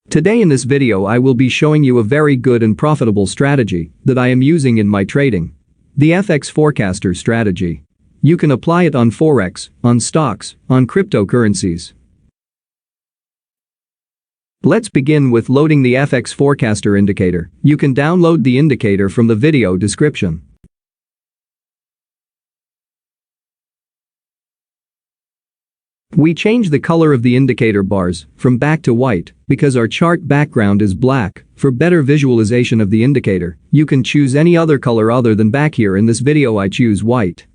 Today in this video I will be showing you a very good and profitable strategy that I am using in my trading. The FX Forecaster strategy. You can apply it on Forex, on stocks, on cryptocurrencies. Let's begin with loading the FX Forecaster indicator. You can download the indicator from the video description. We change the color of the indicator bars from black to white because our chart background is black. For better visualization of the indicator, you can choose any other color other than black. Here in this video I choose white.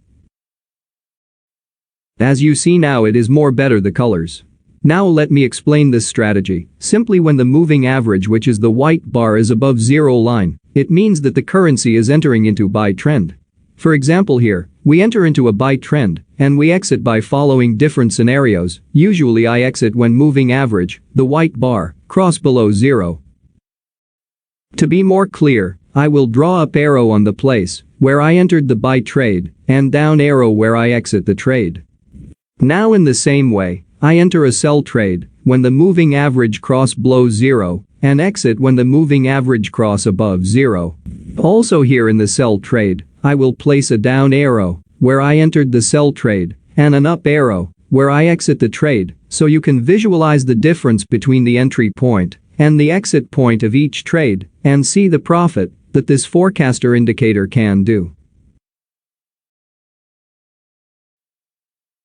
As you see now, it is more better the colors. Now let me explain this strategy. Simply when the moving average, which is the white bar, is above zero line, it means that the currency is entering into buy trend. For example, here, we enter into a buy trend and we exit by following different scenarios. Usually I exit when moving average, the white bar, cross below zero. To be more clear, I will draw up arrow on the place where I entered the buy trade and down arrow where I exit the trade. Now in the same way, I enter a sell trade when the moving average cross below zero and exit when the moving average cross above zero. Also here in the sell trade, I will place a down arrow where I entered the sell trade and an up arrow where I exit the trade, so you can visualize the difference between the entry point and the exit point of each trade and see the profit that this forecaster indicator can do.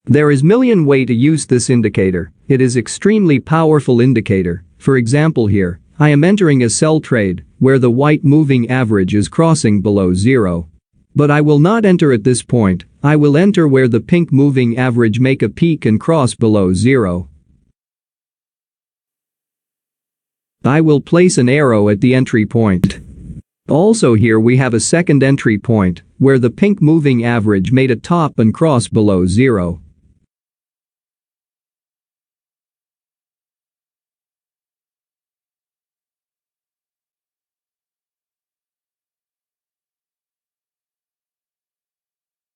There is million way to use this indicator. It is extremely powerful indicator. For example, here I am entering a sell trade where the white moving average is crossing below zero. But I will not enter at this point. I will enter where the pink moving average make a peak and cross below zero. I will place an arrow at the entry point. Also here we have a second entry point where the pink moving average made a top and cross below zero.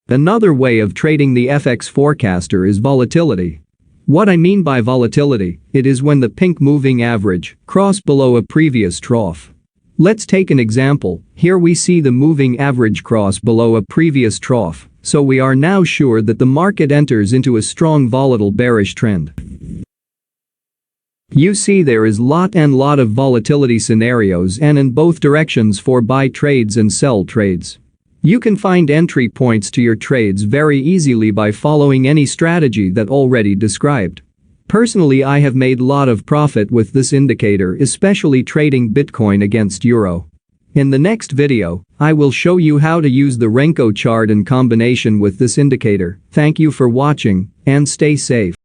Another way of trading the FX forecaster is volatility. What I mean by volatility, it is when the pink moving average cross below a previous trough. Let's take an example. Here we see the moving average cross below a previous trough, so we are now sure that the market enters into a strong volatile bearish trend. You see there is lot of volatility scenarios and in both directions for buy trades and sell trades. You can find entry points to your trades very easily by following any strategy that already described. Personally, I have made lot of profit with this indicator, especially trading Bitcoin against Euro. In the next video, I will show you how to use the Renko chart in combination with this indicator. Thank you for watching and stay safe.